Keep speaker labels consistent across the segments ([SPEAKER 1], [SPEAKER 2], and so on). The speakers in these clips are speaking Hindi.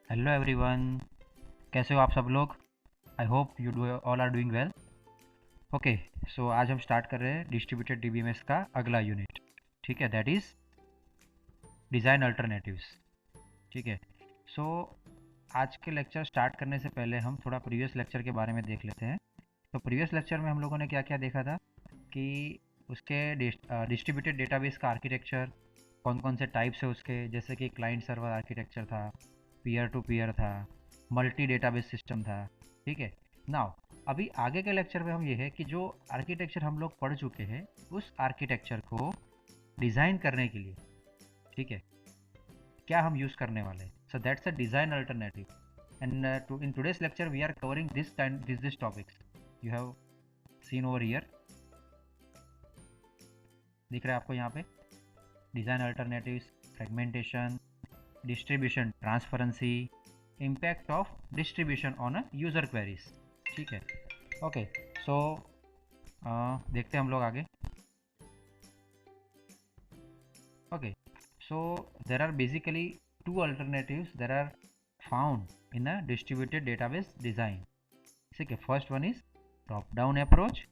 [SPEAKER 1] हेलो एवरीवन, कैसे हो आप सब लोग। I hope you do all are doing well. Okay, so आज हम स्टार्ट कर रहे हैं डिस्ट्रीब्यूटेड डीबीएमएस का अगला यूनिट। ठीक है, दैट इज़ डिज़ाइन अल्टरनेटिव्स। ठीक है, सो आज के लेक्चर स्टार्ट करने से पहले हम थोड़ा प्रीवियस लेक्चर के बारे में देख लेते हैं। तो प्रीवियस लेक्चर में हम लोगों ने क्या क्या देखा था कि उसके डिस्ट्रीब्यूटेड डेटाबेस का आर्किटेक्चर, कौन कौन से टाइप्स है उसके, जैसे कि क्लाइंट सर्वर आर्किटेक्चर था, पीयर टू पीयर था, मल्टी डेटाबेस सिस्टम था। ठीक है, नाउ अभी आगे के लेक्चर में हम ये है कि जो आर्किटेक्चर हम लोग पढ़ चुके हैं उस आर्किटेक्चर को डिज़ाइन करने के लिए, ठीक है, क्या हम यूज़ करने वाले हैं। So that's a design alternative and in today's lecture we are covering this topics you have seen over here. दिख रहा है आपको यहाँ पे design alternatives, fragmentation, distribution transparency, impact of distribution on a user queries. ठीक है, ओके, सो देखते हैं हम लोग आगे। Okay, so there are basically two alternatives that are found in a distributed database design. ठीक है, first one is top down approach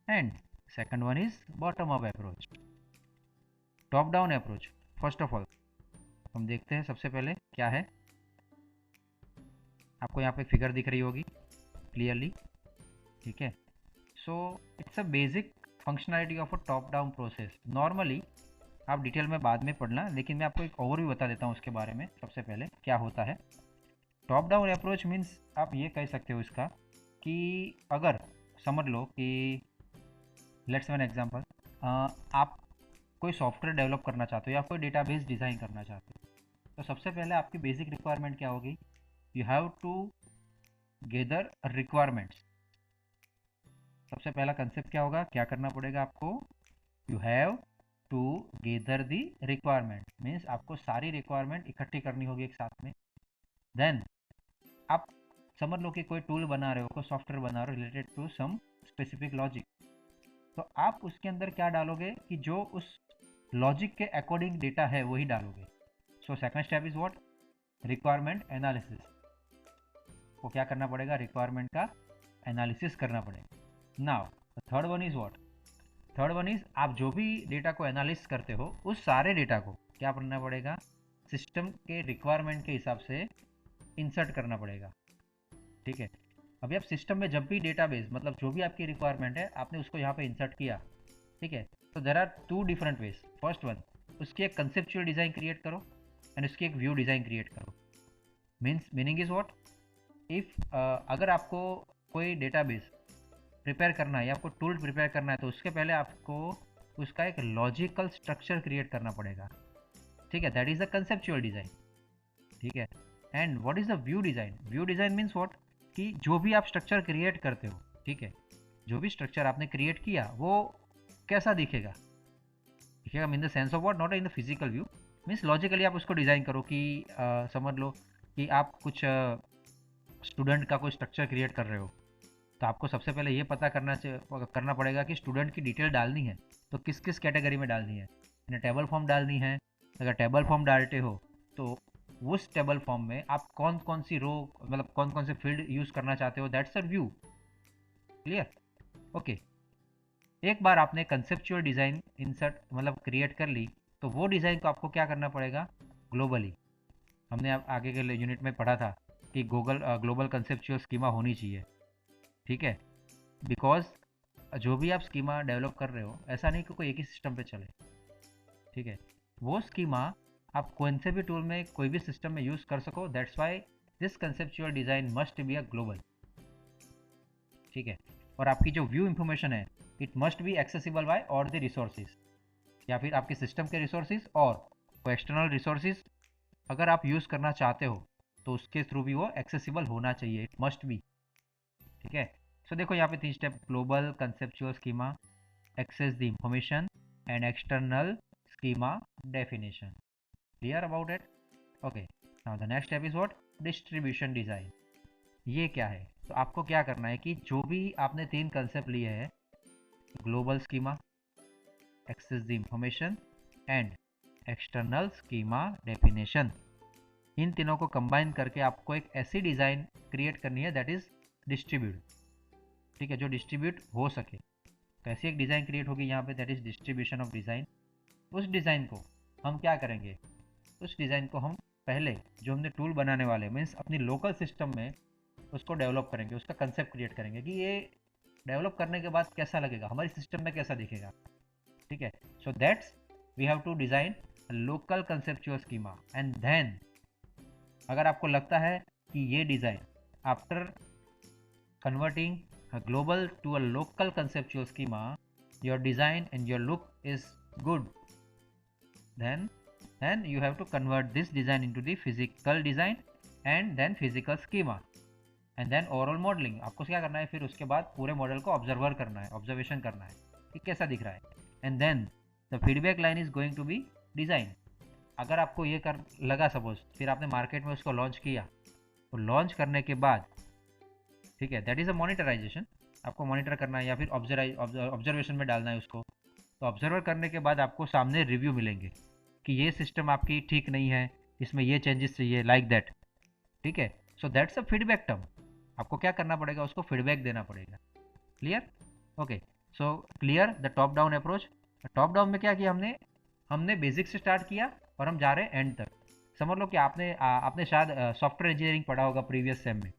[SPEAKER 1] and second one is bottom up approach. Top down approach, first of all हम देखते हैं सबसे पहले क्या है। आपको यहाँ पे फिगर दिख रही होगी क्लियरली। ठीक है, so it's a basic functionality of a top down process. Normally आप डिटेल में बाद में पढ़ना, लेकिन मैं आपको एक ओवरव्यू बता देता हूँ उसके बारे में। सबसे पहले क्या होता है टॉप डाउन अप्रोच, मीन्स आप ये कह सकते हो इसका कि अगर समझ लो कि लेट्स वन एग्जांपल, आप कोई सॉफ्टवेयर डेवलप करना चाहते हो या कोई डेटाबेस डिज़ाइन करना चाहते हो, तो सबसे पहले आपकी बेसिक रिक्वायरमेंट क्या होगी। You have to gather requirements. सबसे पहला कंसेप्ट क्या होगा, क्या करना पड़ेगा आपको, you have to gather the requirement, means आपको सारी रिक्वायरमेंट इकट्ठी करनी होगी एक साथ में। देन आप समझ लो कि कोई टूल बना रहे हो, कोई सॉफ्टवेयर बना रहे हो related to some specific logic, तो आप उसके अंदर क्या डालोगे कि जो उस लॉजिक के अकॉर्डिंग डेटा है वही डालोगे। So second step is what, requirement analysis. को क्या करना पड़ेगा, रिक्वायरमेंट का एनालिसिस करना पड़ेगा। Now third one is what, third one is आप जो भी डेटा को एनालिसिस करते हो उस सारे डेटा को क्या करना पड़ेगा, सिस्टम के रिक्वायरमेंट के हिसाब से इंसर्ट करना पड़ेगा। ठीक है, अभी आप सिस्टम में जब भी डेटाबेस मतलब जो भी आपकी रिक्वायरमेंट है आपने उसको यहाँ पे इंसर्ट किया, ठीक है, तो there are two different ways. First one, उसकी एक कंसेप्चुअल डिज़ाइन क्रिएट करो एंड उसकी एक व्यू डिज़ाइन क्रिएट करो। मीनिंग इज व्हाट, इफ़ अगर आपको कोई डेटाबेस प्रिपेयर करना है या आपको टूल प्रिपेयर करना है तो उसके पहले आपको उसका एक लॉजिकल स्ट्रक्चर क्रिएट करना पड़ेगा। ठीक है, that is the conceptual design. ठीक है, and what is the view design, view design means what, कि जो भी आप स्ट्रक्चर क्रिएट करते हो, ठीक है, जो भी स्ट्रक्चर आपने क्रिएट किया वो कैसा दिखेगा, दिखेगा in the sense of what, not in the physical view. Means logically आप उसको डिज़ाइन करो कि समझ लो कि आप कुछ स्टूडेंट का कोई स्ट्रक्चर क्रिएट कर रहे हो, तो आपको सबसे पहले ये पता करना पड़ेगा कि स्टूडेंट की डिटेल डालनी है तो किस किस कैटेगरी में डालनी है। यानी टेबल फॉर्म डालनी है, अगर टेबल फॉर्म डालते हो तो उस टेबल फॉर्म में आप कौन कौन सी रो मतलब कौन कौन से फील्ड यूज़ करना चाहते हो, that's a view. Clear, okay. एक बार आपने कंसेप्चुअल डिज़ाइन इंसर्ट मतलब क्रिएट कर ली तो वो डिज़ाइन को आपको क्या करना पड़ेगा, ग्लोबली। हमने अब आगे के यूनिट में पढ़ा था कि ग्लोबल कंसेप्चुअल स्कीमा होनी चाहिए। ठीक है, बिकॉज जो भी आप स्कीमा डेवलप कर रहे हो ऐसा नहीं कि कोई एक ही सिस्टम पे चले। ठीक है, वो स्कीमा आप कौन से भी टूल में कोई भी सिस्टम में यूज़ कर सको, that's why this conceptual design must be a global. ठीक है, और आपकी जो व्यू इंफॉर्मेशन है it must be accessible bye all the resources, या फिर आपके सिस्टम के रिसोर्सेज और कोई एक्सटर्नल रिसोर्सेज अगर आप यूज़ करना चाहते हो तो उसके थ्रू भी वो एक्सेसिबल होना चाहिए, इट मस्ट बी। ठीक है, सो देखो यहाँ पे 3 step, global conceptual schema, access the information and external schema definition. Clear about it, okay. Now the next step is what, distribution design. ये क्या है, तो आपको क्या करना है कि जो भी आपने 3 कंसेप्ट लिए हैं, global schema, access the information and external schema definition, इन तीनों को कंबाइन करके आपको एक ऐसी डिज़ाइन क्रिएट करनी है दैट इज़ डिस्ट्रीब्यूट, ठीक है, जो डिस्ट्रीब्यूट हो सके। तो ऐसी एक डिज़ाइन क्रिएट होगी यहाँ पे, that is distribution of design. उस डिज़ाइन को हम क्या करेंगे, उस डिज़ाइन को हम पहले जो हमने टूल बनाने वाले मीन्स अपनी लोकल सिस्टम में उसको डेवलप करेंगे, उसका कंसेप्ट क्रिएट करेंगे कि ये डेवलप करने के बाद कैसा लगेगा, हमारी सिस्टम में कैसा दिखेगा, ठीक है। So that's we have to design local conceptual schema and then अगर आपको लगता है कि ये design after converting a global to a local conceptual schema, your design and your look is good, then you have to convert this design into the physical design and then physical schema and then overall modeling। आपको क्या करना है, फिर उसके बाद पूरे मॉडल को ऑब्जर्वर करना है, ऑब्जर्वेशन करना है कि कैसा दिख रहा है, and then the feedback line is going to be design. अगर आपको ये कर लगा सपोज, फिर आपने मार्केट में उसको लॉन्च किया, तो लॉन्च करने के बाद, ठीक है, दैट इज़ अ मॉनिटराइजेशन, आपको मॉनिटर करना है या फिर ऑब्जर्वेशन में डालना है उसको। तो ऑब्जर्वर करने के बाद आपको सामने रिव्यू मिलेंगे कि ये सिस्टम आपकी ठीक नहीं है, इसमें ये चेंजेस चाहिए, लाइक दैट, ठीक है। So that's a feedback term, आपको क्या करना पड़ेगा, उसको फीडबैक देना पड़ेगा। Clear? Okay, so clear the top down approach. Top down में क्या किया हमने, हमने बेसिक से स्टार्ट किया और हम जा रहे हैं एंड तक। समझ लो कि आपने शायद सॉफ्टवेयर इंजीनियरिंग पढ़ा होगा प्रीवियस सेम में,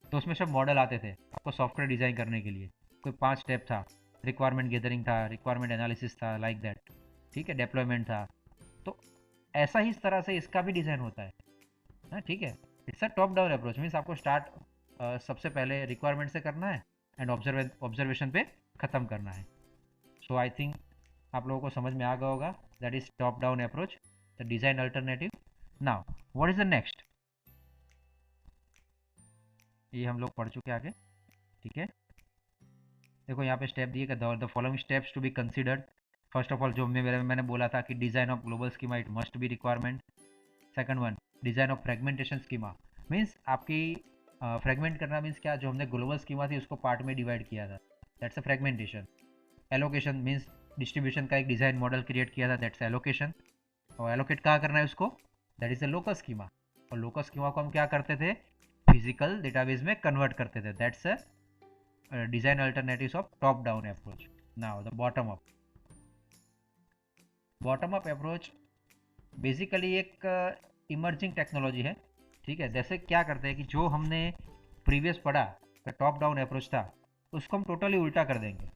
[SPEAKER 1] तो उसमें सब मॉडल आते थे आपको सॉफ्टवेयर डिज़ाइन करने के लिए। कोई 5 स्टेप था, रिक्वायरमेंट गैदरिंग था, रिक्वायरमेंट एनालिसिस था, लाइक दैट, ठीक है, डेप्लॉयमेंट था। तो ऐसा ही इस तरह से इसका भी डिज़ाइन होता है ना, ठीक है। It's a top down approach, means आपको स्टार्ट सबसे पहले रिक्वायरमेंट से करना है एंड ऑब्जर्वेशन पे ख़त्म करना है। सो आई थिंक आप लोगों को समझ में आ गया होगा, that is top down approach, the design alternative. Now what is the next, ये हम लोग पढ़ चुके आगे, ठीक है। देखो यहाँ पे स्टेप दिए the following steps to be considered. First of all जो मैंने बोला था कि design of global schema it must be requirement. Second one, design of fragmentation schema, means आपकी फ्रेगमेंट करना मीन्स क्या, जो हमने ग्लोबल स्कीमा थी उसको पार्ट में डिवाइड किया था, that's a fragmentation. Allocation means distribution का एक डिज़ाइन मॉडल क्रिएट किया था, दैट्स एलोकेशन। और एलोकेट कहाँ करना है उसको, that is a local schema. और लोकल स्कीमा को हम क्या करते थे, फिजिकल डेटाबेस में कन्वर्ट करते थे, that's a design alternatives of top down approach. Now the bottom up approach basically एक इमर्जिंग टेक्नोलॉजी है, ठीक है। जैसे क्या करते हैं कि जो हमने प्रीवियस पढ़ा टॉप डाउन अप्रोच था, उसको हम टोटली उल्टा कर देंगे।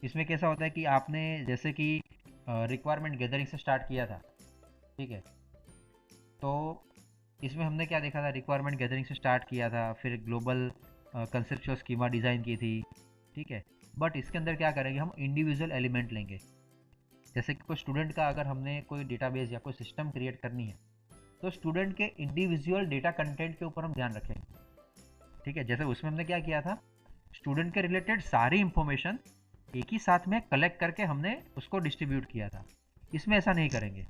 [SPEAKER 1] इसमें कैसा होता है कि आपने जैसे कि रिक्वायरमेंट गैदरिंग से स्टार्ट किया था, ठीक है, तो इसमें हमने क्या देखा था, रिक्वायरमेंट गैदरिंग से स्टार्ट किया था, फिर ग्लोबल कंसेप्चुअल स्कीमा डिज़ाइन की थी, ठीक है। बट इसके अंदर क्या करेंगे, हम इंडिविजुअल एलिमेंट लेंगे। जैसे कि कोई स्टूडेंट का अगर हमने कोई डेटाबेस या कोई सिस्टम क्रिएट करनी है, तो स्टूडेंट के इंडिविजुअल डेटा कंटेंट के ऊपर हम ध्यान रखेंगे, ठीक है। जैसे उसमें हमने क्या किया था, स्टूडेंट के रिलेटेड सारी इंफॉर्मेशन एक ही साथ में कलेक्ट करके हमने उसको डिस्ट्रीब्यूट किया था। इसमें ऐसा नहीं करेंगे।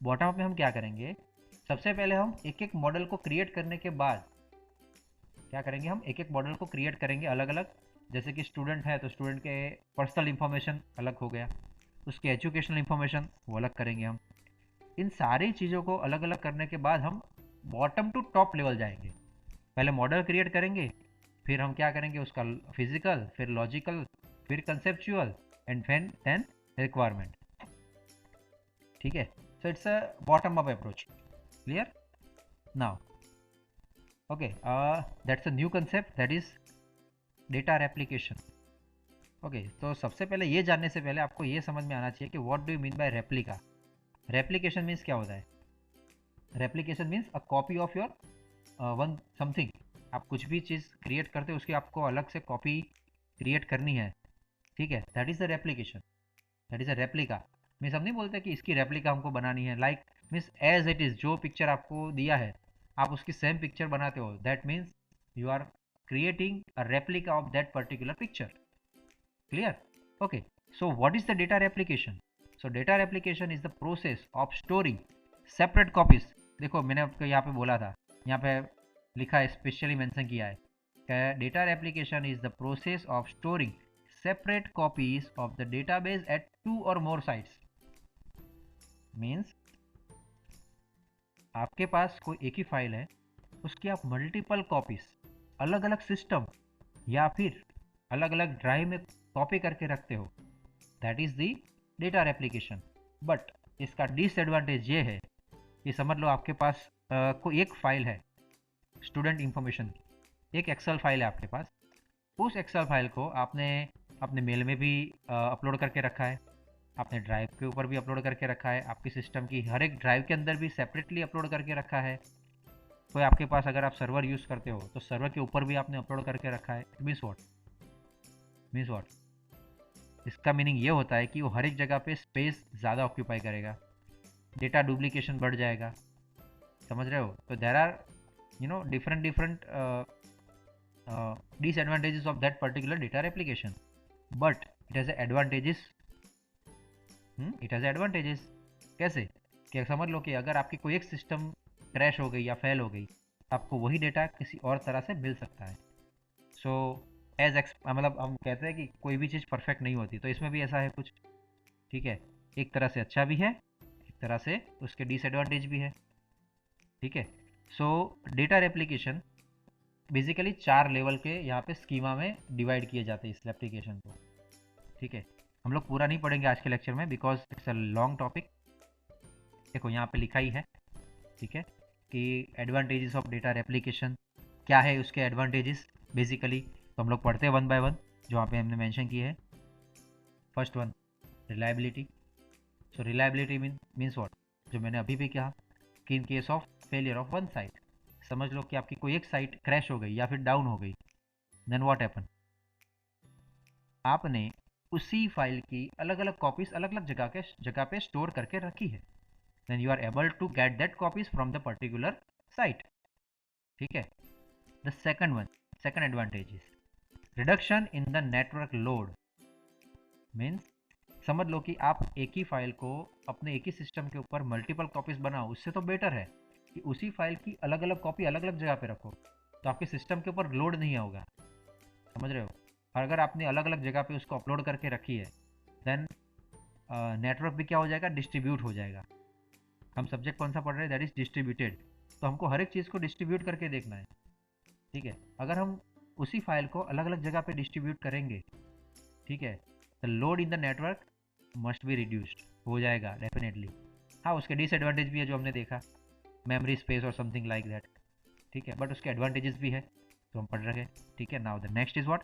[SPEAKER 1] बॉटम अप में हम क्या करेंगे, सबसे पहले हम एक एक मॉडल को क्रिएट करने के बाद क्या करेंगे, हम एक एक मॉडल को क्रिएट करेंगे अलग अलग। जैसे कि स्टूडेंट है तो स्टूडेंट के पर्सनल इन्फॉर्मेशन अलग हो गया, उसके एजुकेशनल इन्फॉर्मेशन वो अलग करेंगे हम। इन सारी चीज़ों को अलग अलग करने के बाद हम बॉटम टू टॉप लेवल जाएंगे। पहले मॉडल क्रिएट करेंगे, फिर हम क्या करेंगे, उसका फिजिकल, फिर लॉजिकल, फिर कंसेप्चुअल एंड देन रिक्वायरमेंट, ठीक है। So it's a bottom up approach. Clear? Now okay, that's a new concept, that is data replication। okay, तो सबसे पहले ये जानने से पहले आपको ये समझ में आना चाहिए कि what do you mean by replica। replication means क्या होता है, replication means a copy of your one something। आप कुछ भी चीज़ क्रिएट करते हो उसकी आपको अलग से कॉपी क्रिएट करनी है, ठीक है, that is the replication, that is a replica. Means हम नहीं बोलते कि इसकी रेप्लिका हमको बनानी है, like means as it is, जो पिक्चर आपको दिया है आप उसकी सेम पिक्चर बनाते हो, that means you are creating a replica of that particular picture. Clear? Okay, so what is the data replication. So data replication is the process of storing separate copies. देखो मैंने आपको यहाँ पे बोला था, यहाँ पे लिखा है, स्पेशली मेंशन किया है, data replication is the process of storing separate copies of the database at 2 or more sites। means आपके पास कोई एक ही फाइल है, उसकी आप मल्टीपल कॉपीज अलग अलग सिस्टम या फिर अलग अलग ड्राइव में कॉपी करके रखते हो, that is the data replication. But इसका डिसएडवांटेज ये है कि समझ लो आपके पास कोई एक फाइल है स्टूडेंट इंफॉर्मेशन की, एक एक्सेल फाइल है आपके पास। उस एक्सेल फाइल को आपने अपने मेल में भी अपलोड करके रखा है, आपने ड्राइव के ऊपर भी अपलोड करके रखा है, आपकी सिस्टम की हर एक ड्राइव के अंदर भी सेपरेटली अपलोड करके रखा है। कोई आपके पास अगर आप सर्वर यूज़ करते हो तो सर्वर के ऊपर भी आपने अपलोड करके रखा है। मीन्स वॉट इसका मीनिंग ये होता है कि वो हर एक जगह पे स्पेस ज़्यादा ऑक्यूपाई करेगा, डेटा डुप्लीकेशन बढ़ जाएगा। समझ रहे हो? तो there are different different disadvantages of that particular data replication, but it has advantages। It has advantages. कैसे? कि समझ लो कि अगर आपकी कोई एक सिस्टम क्रैश हो गई या फेल हो गई, आपको वही डेटा किसी और तरह से मिल सकता है। सो मतलब हम कहते हैं कि कोई भी चीज़ परफेक्ट नहीं होती, तो इसमें भी ऐसा है कुछ। ठीक है, एक तरह से अच्छा भी है, एक तरह से उसके डिसएडवांटेज भी है। ठीक है, सो डेटा रेप्लिकेशन बेसिकली 4 लेवल के यहाँ पे स्कीमा में डिवाइड किए जाते हैं इस एप्लीकेशन को। ठीक है, हम लोग पूरा नहीं पढ़ेंगे आज के लेक्चर में because it's a long topic. देखो यहाँ पे लिखा ही है, ठीक है, कि एडवांटेजेस ऑफ डेटा रेप्लिकेशन क्या है, उसके एडवांटेजेस बेसिकली तो हम लोग पढ़ते हैं वन बाय वन, जो वहाँ पे हमने मेंशन किए हैं। First one, reliability. So reliability means what, जो मैंने अभी भी कहा कि in case of failure of one site, समझ लो कि आपकी कोई एक साइट क्रैश हो गई या फिर डाउन हो गई, देन व्हाट हैपन, आपने उसी फाइल की अलग अलग कॉपीज अलग अलग जगह पे स्टोर करके रखी है, then you are able to get that copies from the particular site. ठीक है, the second one, second advantage is reduction in the network load. Means समझ लो कि आप एक ही फाइल को अपने एक ही सिस्टम के ऊपर मल्टीपल कॉपीज बनाओ, उससे तो बेटर है कि उसी फाइल की अलग अलग कॉपी अलग अलग जगह पे रखो, तो आपके सिस्टम के ऊपर लोड नहीं होगा। समझ रहे हो? और अगर आपने अलग अलग जगह पे उसको अपलोड करके रखी है, देन नेटवर्क भी क्या हो जाएगा, डिस्ट्रीब्यूट हो जाएगा। हम सब्जेक्ट कौन सा पढ़ रहे हैं, दैट इज डिस्ट्रीब्यूटेड, तो हमको हर एक चीज़ को डिस्ट्रीब्यूट करके देखना है। ठीक है, अगर हम उसी फाइल को अलग अलग जगह पे डिस्ट्रीब्यूट करेंगे, ठीक है, the load in the network must be reduced, हो जाएगा डेफिनेटली। हाँ, उसके डिसएडवांटेज भी है जो हमने देखा, मेमोरी स्पेस और समथिंग लाइक दैट। ठीक है, बट उसके एडवांटेजेस भी है तो हम पढ़ रहे हैं। ठीक है, now the next is what,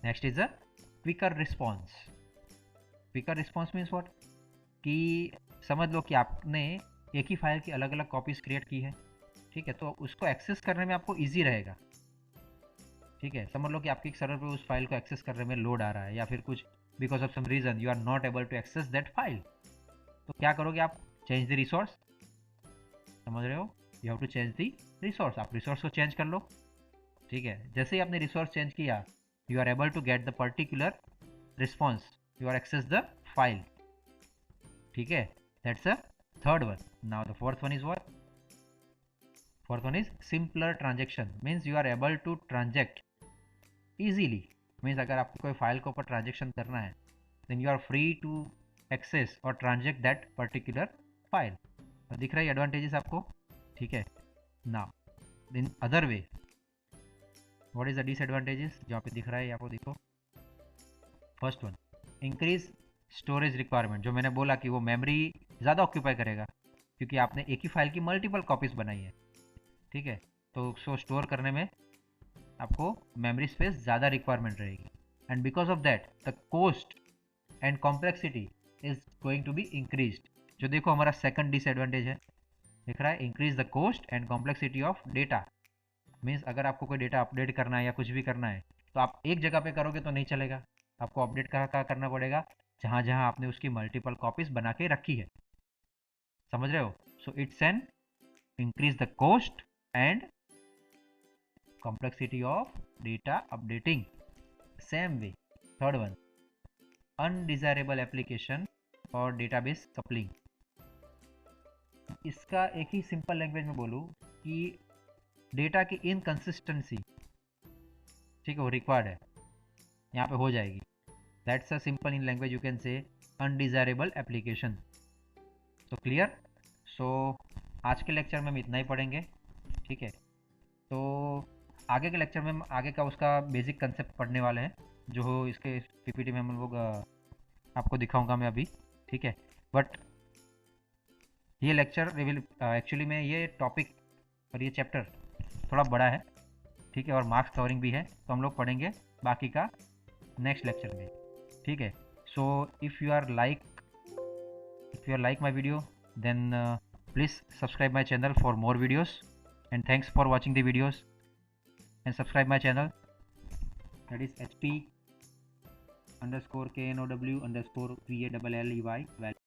[SPEAKER 1] next is a quicker response. Quicker response means what, कि समझ लो कि आपने एक ही फाइल की अलग अलग कॉपीज क्रिएट की है। ठीक है, तो उसको एक्सेस करने में आपको ईजी रहेगा। ठीक है, समझ लो कि आपके एक सर्वर पे उस फाइल को एक्सेस करने में लोड आ रहा है या फिर कुछ because of some reason you are not able to access that file, तो क्या करोगे आप, चेंज द रिसोर्स। समझ रहे हो? You have to change the resource, आप रिसोर्स को चेंज कर लो। ठीक है, जैसे ही आपने रिसोर्स चेंज किया, you are able to get the particular response, you are access the file. ठीक है, that's a third one. Now the fourth one is what, fourth one is simpler transaction, means you are able to transact easily। means अगर आपको कोई फाइल के ऊपर ट्रांजेक्शन करना है, then you are free to access or transact that particular file। तो दिख रहा है एडवांटेजेस आपको? ठीक है, now in other way what is the disadvantages, जो पे दिख रहा है आपको, देखो। First one, increase storage requirement, जो मैंने बोला कि वो मेमोरी ज़्यादा ऑक्यूपाई करेगा क्योंकि आपने एक ही फाइल की मल्टीपल कॉपीज बनाई है। ठीक है, तो उसको स्टोर करने में आपको मेमोरी स्पेस ज़्यादा रिक्वायरमेंट रहेगी, and because of that the cost and complexity is going to be increase. जो देखो हमारा सेकंड डिसएडवांटेज है, दिख रहा है, increase the cost and complexity of data. Means अगर आपको कोई डेटा अपडेट करना है या कुछ भी करना है, तो आप एक जगह पे करोगे तो नहीं चलेगा, आपको अपडेट कहाँ कहाँ करना पड़ेगा, जहाँ जहाँ आपने उसकी मल्टीपल कॉपीज बना के रखी है। समझ रहे हो? So it's an increase the cost and complexity of data updating। same way, third one, undesirable application और database coupling। इसका एक ही सिंपल लैंग्वेज में बोलूँ कि डेटा की इनकंसिस्टेंसी, ठीक है, वो रिक्वायर्ड है, यहाँ पे हो जाएगी। That's a simple in language you can say undesirable application. So clear? So आज के लेक्चर में हम इतना ही पढ़ेंगे, ठीक है। तो आगे के लेक्चर में हम आगे का उसका बेसिक कंसेप्ट पढ़ने वाले हैं, जो हो इसके पीपीटी में हम लोग आपको दिखाऊंगा मैं अभी, ठीक है। बट ये लेक्चर एक्चुअली में ये टॉपिक और ये चैप्टर थोड़ा बड़ा है, ठीक है, और मार्क्स कवरिंग भी है, तो हम लोग पढ़ेंगे बाकी का नेक्स्ट लेक्चर में, ठीक है। So if you are like my video, then please subscribe my channel for more videos, and thanks for watching the videos, and subscribe my channel, that is HP_KNOW_VALLEY.